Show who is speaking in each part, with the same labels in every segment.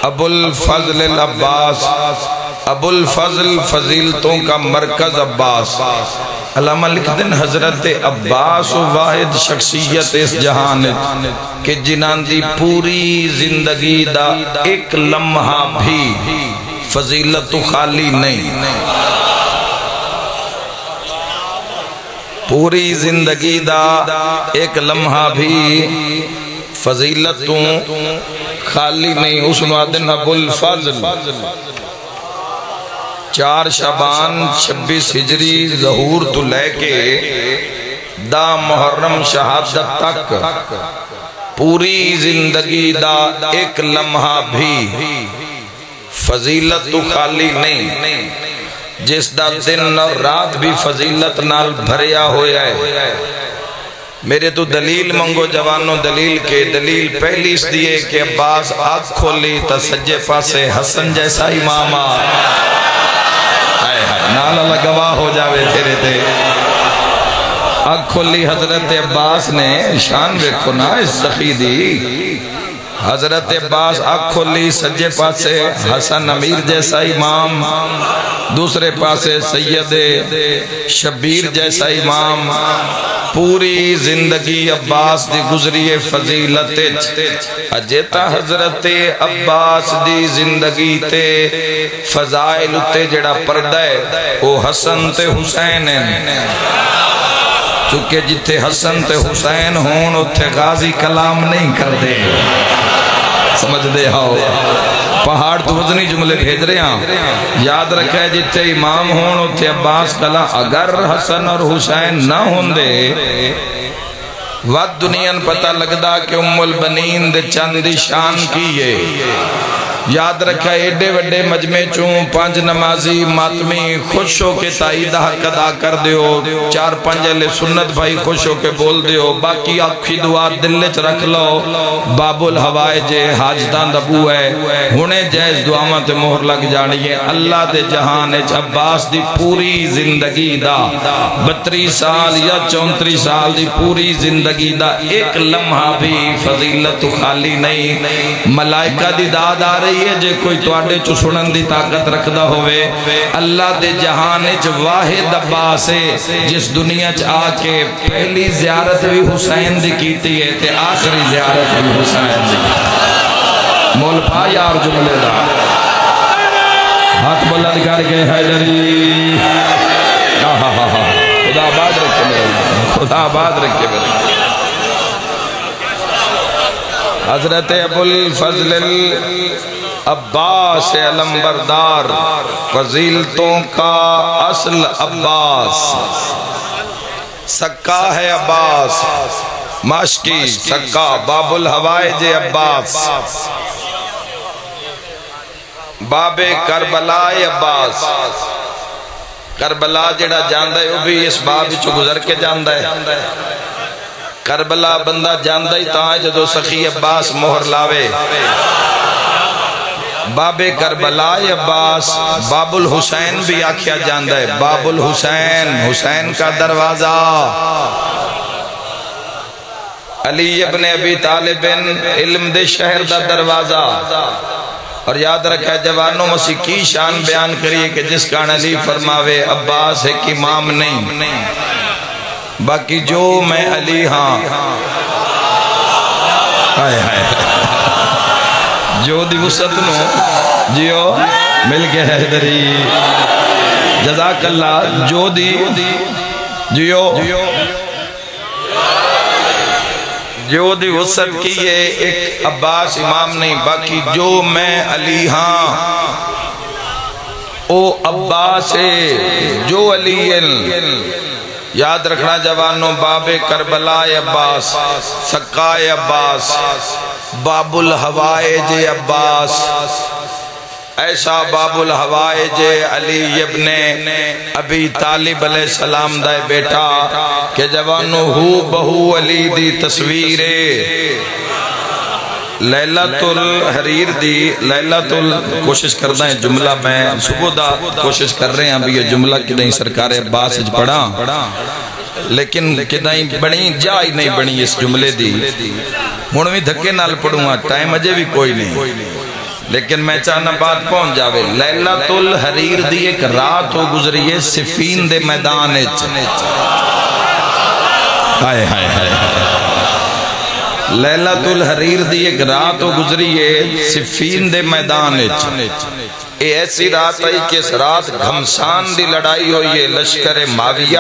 Speaker 1: ابو الفضل العباس، ابو الفضل فضیلتوں کا مرکز عباس۔ علامہ لکھ دن حضرت عباس واحد شخصیت اس جہان کہ جنہاں دی پوری زندگی دا ایک لمحہ بھی فضیلت خالی نہیں، پوری زندگی دا ایک لمحہ بھی فضیلتوں خالی نہیں۔ اس نوادن ابو الفضل 4 شعبان 26 ہجری ظہور تو لے کے دا محرم شہادت تک پوری زندگی دا ایک لمحہ بھی فضیلت تو خالی نہیں، جس دا دن اور رات بھی فضیلت نال بھریا ہویا ہے۔ میرے تو دلیل منگو جوانوں دلیل کے، دلیل پہلی اس دیئے کہ عباس آنکھ کھولی تا سجے پاسے حسن جیسا امام نالا لگوا ہو جاوے تیرے تے۔ آنکھ کھولی حضرت عباس نے، شان ویکھو نا اس سخی دی، حضرت عباس آنکھ کھولی سجے پاسے حسن امیر جیسا امام، دوسرے پاسے سید شبیر جیسا امام۔ پوری زندگی عباس دی گزری فضیلت اجیتا حضرت عباس دی زندگی تے فضائل تے جڑا پردہ ہے او حسن تے حسین ہیں، چونکہ جتے حسن تے حسین ہون اتھے غازی کلام نہیں کر دے، سمجھ دے ہاؤ۔ پہاڑ تو وزنی جملے بھیج رہے ہیں، یاد رکھے جتے امام ہون اتھے عباس کلا، اگر حسن اور حسین نہ ہون دے وقت دنیاں پتہ لگدا کہ ام البنین دے چاندی شان کیے۔ یاد رکھا ایڈے وڈے مجمع چوں 5 نمازی ماتمی خوش ہو کے تائید حق ادا کر دیو، 4-5 اہل سنت بھائی خوش ہو کے بول دیو، باقی آکھی دعا دل چ رکھ لو۔ باب الحوائج حاجتان دبو ہے، ہونے جائز دعاواں تے مہر لگ جانی ہے۔ اللہ دے جہان اچ عباس دی پوری زندگی دا 32 سال یا 34 سال دی پوری زندگی دا ایک لمحہ بھی فضیلت خالی نہیں۔ ملائکہ دی داد آ رہی ہے جے کوئی توڑے چو سنن دی طاقت رکھدا ہوئے۔ اللہ دے جہان اچ واحد عباس ہے جس دنیا چ آ کے پہلی زیارت بھی حسین دی کیتی ہے تے آخری زیارت بھی حسین دی۔ مول پا یار جملے دا ہاتھ بلند کر کے حیدری، خدا آباد رکھے میرے، خدا آباد رکھے میرے۔ حضرت ابو الفضل عباس علمبردار، فضیلتوں کا اصل عباس، سکا ہے عباس ماشکی، سکا باب الحوائج عباس، باب کربلا عباس۔ کربلا جڑا جاندہ ہے وہ بھی اس باب چو گزر کے جاندہ ہے۔ کربلا بندہ جاندہ ہی تاں جدو سخی عباس مہر لاوے۔ باب کربلا عباس، باب الحسین بھی آکھیا جاندہ ہے، باب الحسین، حسین کا دروازہ۔ علی ابن ابی طالب علم دے شہر دا دروازہ۔ اور یاد رکھا جوانوں مسیح کی شان بیان کریے کہ جس کان علی فرماوے عباس ایک امام نہیں، باقی جو میں علی ہاں، جو دی وسط نو جیو مل کے حیدری، جزاک اللہ، جو دی جیو جو دی وسط کیے ایک عباس امام نہیں، باقی جو میں علی ہاں او عباس ہے، جو علی یاد رکھنا جوانوں۔ باب کربلا عباس، سکا عباس، باب الحوائج عباس، ایسا باب الحوائج علی ابن ابی طالب علیہ السلام دائے بیٹا کہ جوانو ہو بہو علی دی تصویر لیلۃ الحریر دی، لیلۃ کوشش کردہ ہے جملہ میں صبح دا کوشش کر رہے ہیں ابھی یہ جملہ کدہیں سرکار عباس اج پڑھا، لیکن کدہیں بڑی جائی نہیں بڑی اس جملے دی، مونوی دھکے نال پڑھوں گا، ٹائم اجے بھی کوئی نہیں، لیکن میں چاہنا بات پہنچ جاوے. لیلۃ الحریر دی ایک رات ہو گزری ہے صفین دے میدان اچ. ہائے ہائے ہائے. لیلۃ الحریر دی ایک رات ہو گزری ہے صفین دے میدان اچ. یہ ایسی رات آئی کہ اس رات گھمسان دی لڑائی ہوئی ہے لشکر معاویہ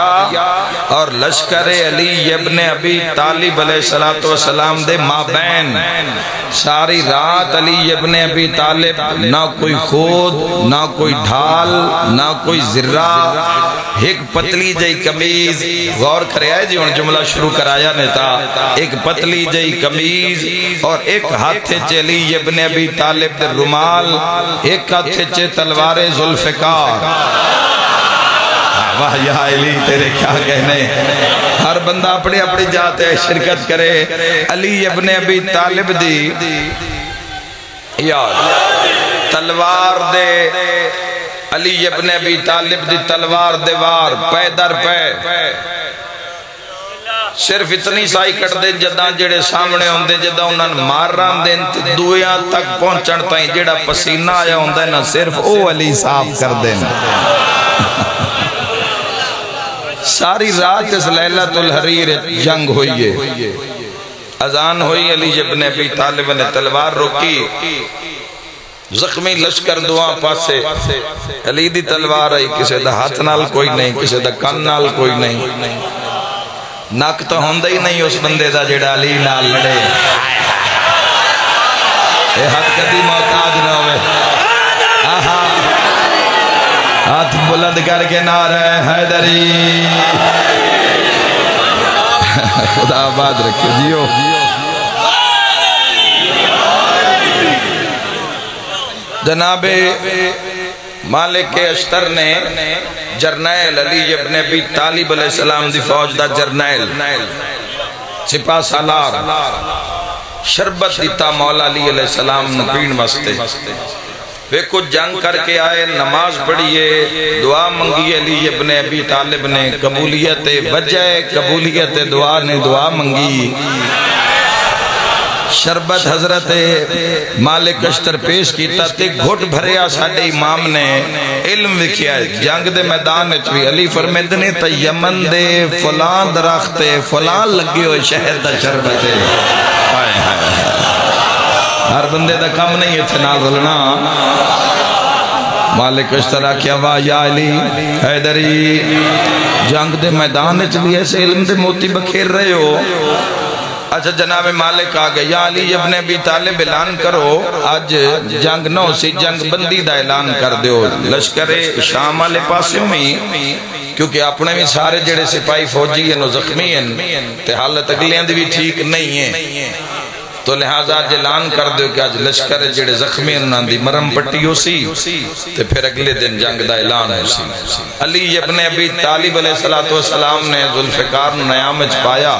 Speaker 1: اور لشکر علی ابن ابی طالب علیہ السلام دے مابین. ساری رات علی ابن ابی طالب نہ کوئی خود نہ کوئی ڈھال نہ کوئی ذرہ. ایک پتلی جئی قمیض, غور کرے آئے جی ان جملہ شروع کرایا نے تھا. ایک پتلی جئی قمیض اور ایک ہاتھ علی ابن ابی طالب دے رومال, ایک ہاتھ تلوار ذوالفقار. واہ یا علی تیرے کیا کہنے. ہر بندہ اپنی اپنی جاتے شرکت کرے. علی ابن ابی طالب دی یاد تلوار دے, علی ابن ابی طالب دی تلوار دیوار پے در پے صرف اتنی سائی کٹ دیں جداں جڑے سامنے ہوندے جداں انہاں مار رام دیں دویاں تک پہنچن تائیں جڑا پسینہ آیا ہوندے نا صرف او علی صاف کر دیں. ساری رات اس لیلۃ الحریر جنگ ہوئی ہے. اذان ہوئی, علی ابن ابی طالب نے تلوار روکی, زخمی لشکر دعا پاسے, علی دی تلوار آئی, کسے دا ہاتھ نال کوئی نہیں, کسے دا کان نال کوئی نہیں. ناک تو ہوندہ ہی نہیں اس بندے دا جڑا علی نال لڑے. اے حد کدی محتاج نہ ہوئے. ہاتھ بلند کر کے نعرہ حیدری. خدا آباد رکھے جیو. جناب مالک اشتر نے جرنیل علی ابن ابی طالب علیہ السلام دی فوج دا جرنیل سپاہ سالار شربت دیتا مولا علی علیہ السلام نبین واسطے. وہ کچھ جنگ کر کے آئے, نماز پڑھئے, دعا منگی علی ابن ابی طالب نے, قبولیت وجہ قبولیت دعا نے دعا منگی. شربت حضرت مالک اشتر پیش کیتا تے گھٹ بھریا ساڑے امام نے علم لکھیا ہے. جنگ دے میدان بھی علی فرمیند نے تا یمن دے فلان درخت فلان لگے ہوئے شہر دا شربت ہے. ہر بندے دا کم نہیں ہے تھے نال رلنا. مالک اشتر کیا واہ یا علی حیدری, جنگ دے میدان بھی ایسے علم دے موتی بکھیر رہے ہو. اچھا جناب مالک آگئے, یا علی ابن ابی طالب اعلان کرو آج جنگ نہ ہو سی, جنگ بندی دا اعلان کر دیو. لشکر شام والے پاسوں میں, کیونکہ اپنے بھی سارے جڑے سپاہی فوجی ہیں زخمی ہیں تے حالت اگلیاں دی بھی ٹھیک نہیں ہیں, تو لہذا آج اعلان کر دیو کہ آج لشکر جڑے زخمی انہاں دی مرم پٹی ہو سی تے پھر اگلے دن جنگ دا اعلان ہو سی. علی ابن ابی طالب علیہ السلام نے ذوالفقار نیام اچ پایا.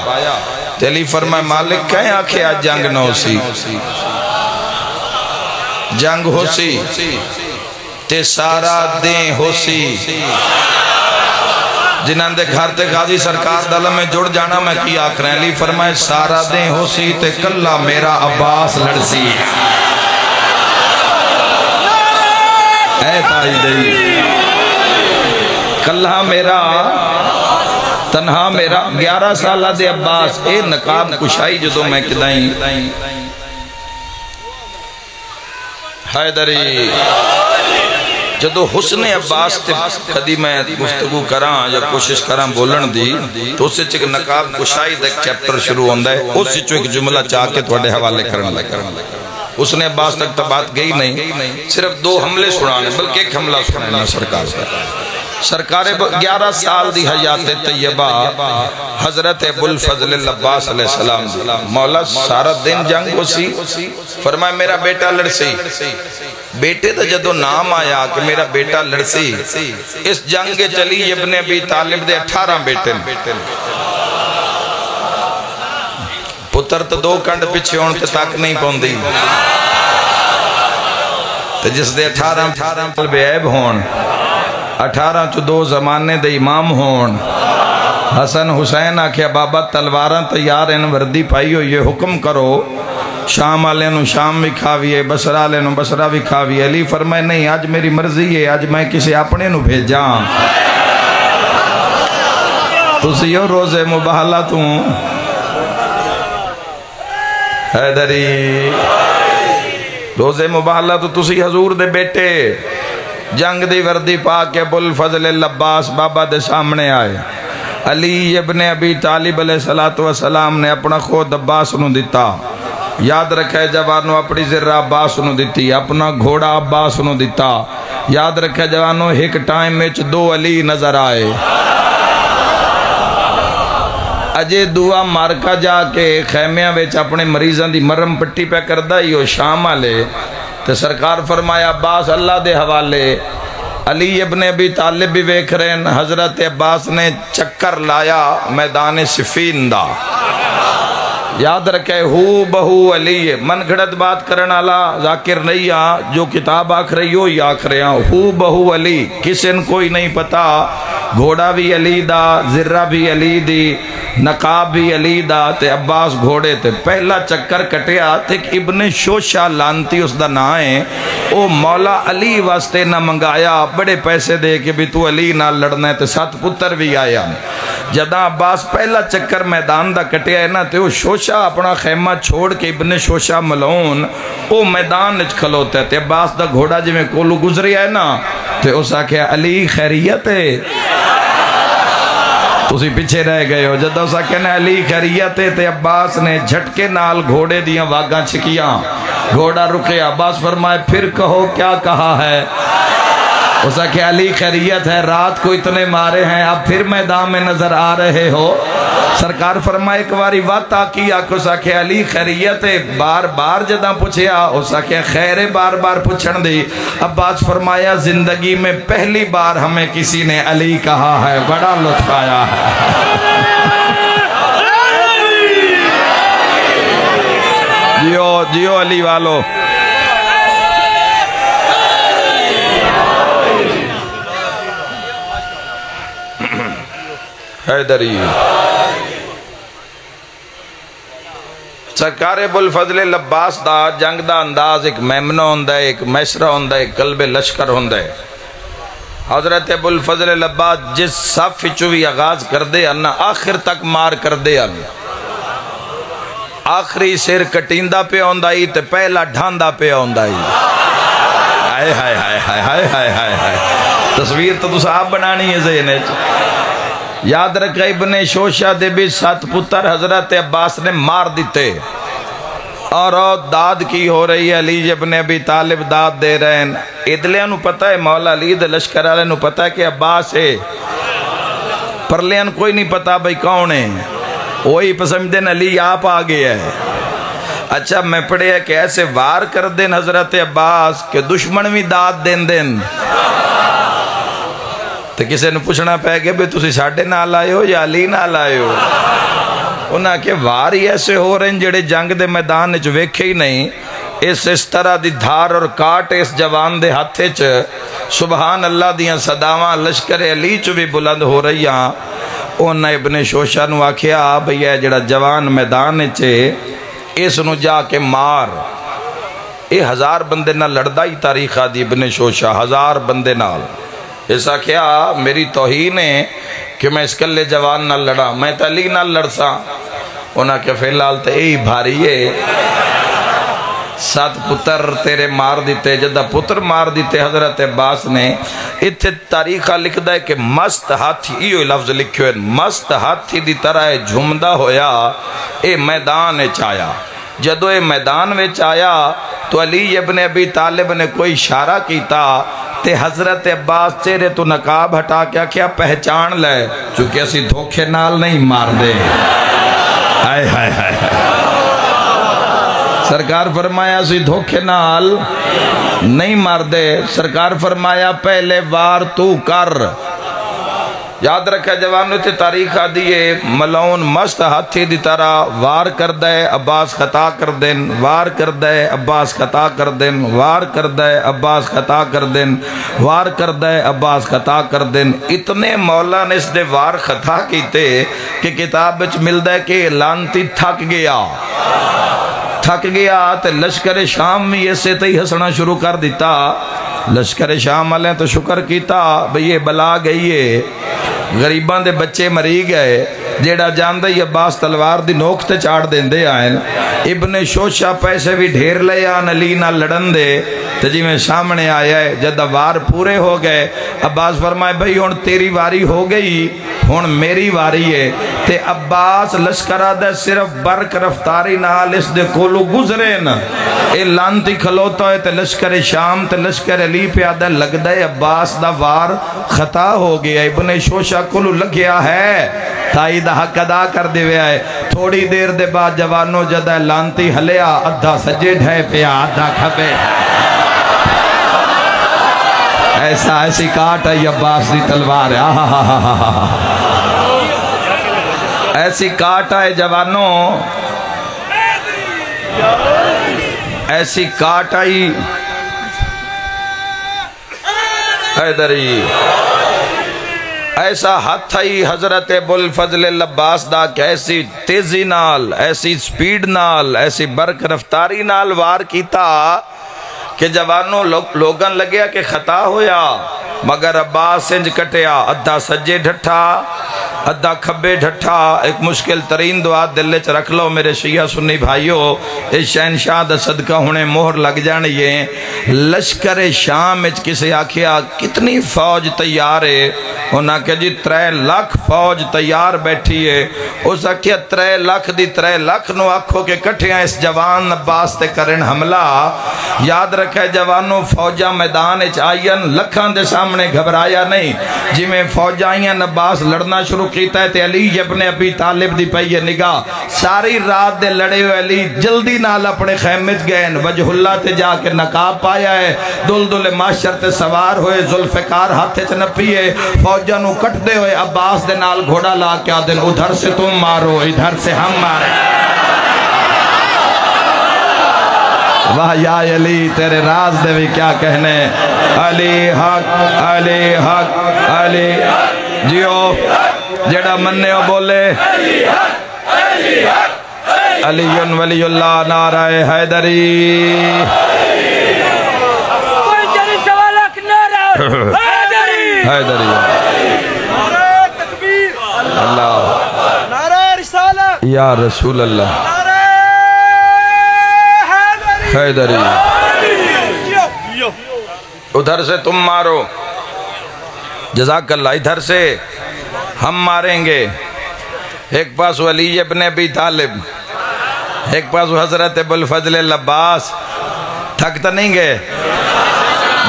Speaker 1: علی فرمائے مالک کہیں آنکھیں آج جنگ نہ ہو سی, جنگ ہو سی تے سارا دیں ہو سی. جنہاں دے گھر تے غازی سرکار دلم میں جڑ جانا میں کی آکھ رہے ہیں. علی فرمائے سارا دیں ہو سی تے کلہ میرا عباس لڑ سی. اے تائی دئی کلہ میرا تنہا میرا 11 سالہ دے عباس. اے نقاب کشائی جدو میں کدائیں حیدری جدو حسن عباس تے کدی میں گفتگو کراں یا کوشش کراں بولن دی تو اس سے چک نقاب کشائی دے چیپٹر شروع ہوندہ ہے. اس سے چک جملہ چاہ کے تھوڑے حوالے کرنے لگا. اس نے عباس تک تو بات گئی نہیں, صرف 2 حملے سنانے بلکہ ایک حملہ سنانے سرکار سے. سرکار 11 سال دی حیات طیبہ حضرت ابوالفضل العباس علیہ السلام مولا سارا دن جنگ ہو سی. فرمائے میرا بیٹا لڑسی. بیٹے دا جدو نام آیا کہ میرا بیٹا لڑسی, اس جنگ چلی ابن ابی طالب دے 18 بیٹے. پتر تو 2 کنڈ پچھے ہون تے تک نہیں پوندی, تے جس دے 18 طلب عیب ہون, 18 چو 2 زمانے دے امام ہون. حسن حسین آکھیا بابا تلواراں تیار ان وردی پائی ہو, یہ حکم کرو شام والے نو شام بھی کھاویے، بصرہ والے نو بصرہ بھی کھاویے۔ علی فرمائے نہیں، آج میری مرضی ہے، آج میں کسی اپنے نو بھیجاں۔ تسی ہو روزے مباہلہ تو حیدری، روزے مباہلہ تو تسی حضور دے بیٹے جنگ دی وردی پا کے ابو الفضل العباس بابا دے سامنے آئے۔ علی ابن ابی طالب علیہ السلام نے اپنا خود عباس نو دیتا۔ یاد رکھے جوانو اپنی ذرہ عباس نو دیتی، اپنا گھوڑا عباس نو دیتا۔ یاد رکھے جوانو ایک ٹائم میں دو علی نظر آئے۔ اجے دعا مارکا جا کے خیمیاں ویچ اپنے مریضان دی مرم پٹی پہ کردہ ہی ہو شام آلے تو سرکار فرمایا عباس اللہ دے حوالے۔ علی ابن ابی طالب بھی ویکھ رہے ہیں، حضرت عباس نے چکر لایا میدان صفین دا۔ یاد رکھے ہو بہو علی، من گھڑت بات کرنا اللہ ذاکر نہیں آ، جو کتاب آکھ رہی ہو یا آکھ رہے ہیں ہو بہو علی، کسی نے کوئی نہیں پتا۔ گھوڑا بھی علی دا، ذرہ بھی علی دی، نقاب بھی علی دا، تے عباس گھوڑے تے پہلا چکر کٹیا تے ابن شوشہ لانتی اس دا نہ ہے، او مولا علی واسطے نہ منگایا، بڑے پیسے دے کے بھی تو علی نہ لڑنا ہے تے 7 پتر بھی آیا۔ جدہ عباس پہلا چکر میدان دا کٹیا ہے نا تے وہ شوشہ اپنا خیمہ چھوڑ کے ابن شوشہ ملعون او میدان اچ کھلوتا ہے تے عباس دا گھوڑا جی میں کولو گزری ہے نا تے اس آکھے علی خیریت ہے، تسی پیچھے رہ گئے ہو۔ جدہ اسا کہنا علی خیریت ہے تے عباس نے جھٹکے نال گھوڑے دیاں واگاں چھکیاں، گھوڑا رکے۔ عباس فرمائے پھر کہو کیا کہا ہے؟ اسا کہ علی خیریت ہے، رات کو اتنے مارے ہیں، اب پھر میدان میں نظر آ رہے ہو۔ سرکار فرمائے ایک باری وقت آکی آکھ اسا کہ علی خیریت ہے، بار بار جدہ پوچھیا اسا کہ خیر بار بار پوچھن دی۔ عباس فرمایا زندگی میں پہلی بار ہمیں کسی نے علی کہا ہے، بڑا لطف آیا ہے۔ جیو جیو علی والو، حیدری۔ سرکار ابو الفضل العباس دا جنگ دا انداز ایک میمنہ ہوندہ ہے، ایک میسرہ ہوندہ ہے، ایک قلب لشکر ہوندہ ہے۔ حضرت ابو الفضل العباس جس صف چوی آغاز کر دے انہا آخر تک مار کر دے انہا آخری سر کٹیندہ پہ ہوندہ ہی تے پہلا ڈھاندہ پہ ہوندہ ہی۔ ہائے ہائے ہائے ہائے ہائے ہائے ہائے ہائے، تصویر تو صاحب بنانی ہے ذہنے۔ یاد رکھا ابن شوشہ دے بھی 7 پتر حضرت عباس نے مار دیتے اور داد کی ہو رہی ہے۔ علی ابن ابی طالب داد دے رہے ہیں، ادلیاں نو پتہ ہے، مولا علی دے لشکر والے نو پتہ ہے کہ عباس ہے، پرلیاں کوئی نہیں پتہ بھئی کون ہے، وہی پسندن علی آپ آگے ہے۔ اچھا میں پڑھے ہے کہ ایسے وار کر دیں حضرت عباس کہ دشمن بھی داد دیں دیں، تو کسی نے پوچھنا پہ گئے بھی تسی ساڑھے نال آئے ہو یا علی نال آئے ہو؟ انہاں کہ وار ہی ایسے ہو رہے ہیں جڑے جنگ دے میدان جو ویکھے ہی نہیں، اس طرح دی دھار اور کاٹ اس جوان دے ہاتھے چ سبحان اللہ دیاں صداواں لشکر علی چ بھی بلند ہو رہی ہیں۔ انہاں ابن شوشہ نو آکھیا بھئی ہے جڑا جوان میدان چ اس نو جا کے مار۔ اے 1000 بندے نہ لڑدا ہی تاریخ دی ابن شوشہ 1000 بندے نال۔ ایسا کیا میری توہین ہے کہ میں اس کلے جوان نہ لڑا، میں تو علی نہ لڑسا۔ انہاں کہ فی الحال تو یہی بھاری ہے، 7 پتر تیرے مار دیتے، جدہ پتر مار دیتے حضرت عباس نے۔ اتھے تاریخہ لکھ دا ہے کہ مست ہاتھی، یہ لفظ لکھو ہے، مست ہاتھی دی طرح جھمدہ ہویا اے میدان چایا۔ جدو اے میدان میں چایا تو علی ابن ابی طالب نے کوئی اشارہ کیتا تے حضرت عباس چہرے تو نقاب ہٹا کیا کیا پہچان لے، چونکہ اسی دھوکے نال نہیں مار دے۔ ہائے ہائے ہائے، سرکار فرمایا اسی دھوکے نال نہیں مار دے۔ سرکار فرمایا پہلے وار تو کر۔ یاد رکھا جوانوں تے تاریخ آدھی ہے، ملعون مست ہاتھی دی طرح وار کر دے عباس خطا کر دین، وار کر دے عباس خطا کر دین، وار کر دے عباس خطا کر دین، وار کر دے عباس خطا کر دین۔ اتنے مولا نے اس دے وار خطا کیتے کہ کتاب وچ ملدا ہے کہ لانتی تھک گیا، تھک گیا تے لشکر شام بھی اسے تے ہی ہسنا شروع کر دیتا. لشکر شام والے تو شکر کیتا بھئی یہ بلا گئی ہے، غریباں دے بچے مری گئے. جیڑا جاندہ ہی عباس تلوار دی نوک تے چاڑ دیندے آئیں. ابن شوشہ پیسے بھی ڈھیر لے آن علی نہ لڑن دے تو جی میں سامنے آیا ہے. جدہ وار پورے ہو گئے عباس فرمائے بھئی ہون تیری واری ہو گئی، ہون میری واری ہے. تے عباس لشکرہ دے صرف برک رفتاری نال اس دے کولو گزرے نا، اے لانتی کھلوتا ہے تے لشکر شام تے لشکر علی پہ آدھا لگ دے. عباس دا وار خطا ہو گیا، ابن شوشہ کولو لگیا ہے، تائی دا حق ادا کر دے ہوئے آئے. تھوڑی دیر دے بعد جوانوں جدہ لانتی ہلیا، ادھا سجے ڈھے پیا ادھا کھبے. ایسی کاٹ ہے عباس دی تلوار ہے. ایسی کاٹ ہے جوانوں، ایسی کاٹ آئی حیدری، ایسا ہاتھ آئی حضرت ابوالفضل العباس دا کہ ایسی تیزی نال، ایسی سپیڈ نال، ایسی برک رفتاری نال وار کیتا کہ جوانوں لوگن لگیا کہ خطا ہویا. مگر عباس سنج کٹیا، ادھا سجے ڈھٹھا ادھا کھبے ڈھٹھا. ایک مشکل ترین دعا دلے چ رکھ لو میرے شیعہ سنی بھائیو، اس شہنشاہ دا صدقہ ہونے مہر لگ جانی ہے. لشکر شام اچ کسے آکھیا کتنی فوج تیار ہے؟ انہاں کہ جی 3 لاکھ فوج تیار بیٹھی ہے. اس آکھیا 3 لاکھ دی 3 لاکھ نو آکھو کہ کٹھیاں اس جوان عباس تے کرن حملہ. یاد رکھے جوانوں فوجہ میدان اچ آئین لکھان دے سامنے گھبرایا نہیں. جی میں فوج آئین عباس لڑنا شروع کیتا ہے تے علی ابن ابی طالب دی پئی نگاہ. ساری رات دے لڑے ہوئے علی جلدی نال اپنے خیمت گئے، وجہ اللہ تے جا کے نقاب پایا ہے. دل معاشر تے سوار ہوئے، ذوالفقار ہاتھے چ نپیے، فوجہ نو کٹ دے ہوئے. عباس دے نال گھوڑا لا کے آدھن ادھر سے تم مارو ادھر سے ہم مارے. واہ یا علی تیرے راز دے بھی کیا کہنے. علی حق علی حق علی جیو جڑا مننے ہو بولے علی ولی اللہ نعرہ حیدری. حیدری اللہ یا رسول اللہ حیدری. ادھر سے تم مارو جزاک اللہ، ادھر سے ہم ماریں گے. ایک پاس علی ابن ابی طالب، ایک پاس حضرت ابوالفضل العباس. تھکتا نہیں گئے.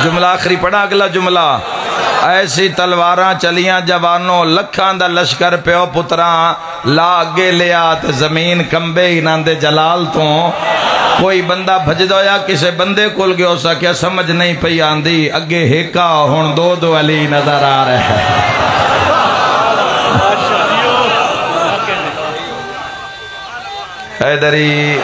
Speaker 1: جملہ آخری پڑھا اگلا جملہ. ایسی تلواراں چلیاں جوانوں، لکھاں دا لشکر پیو پتراں لا اگے لیا تے زمین کمبے انہاں دے جلال تو. کوئی بندہ بھج دویا کسے بندے کل گیا سا کیا سمجھ نہیں پئی آندی. اگے ہیکا ہون دو علی نظر آ رہے ہیں. حیدری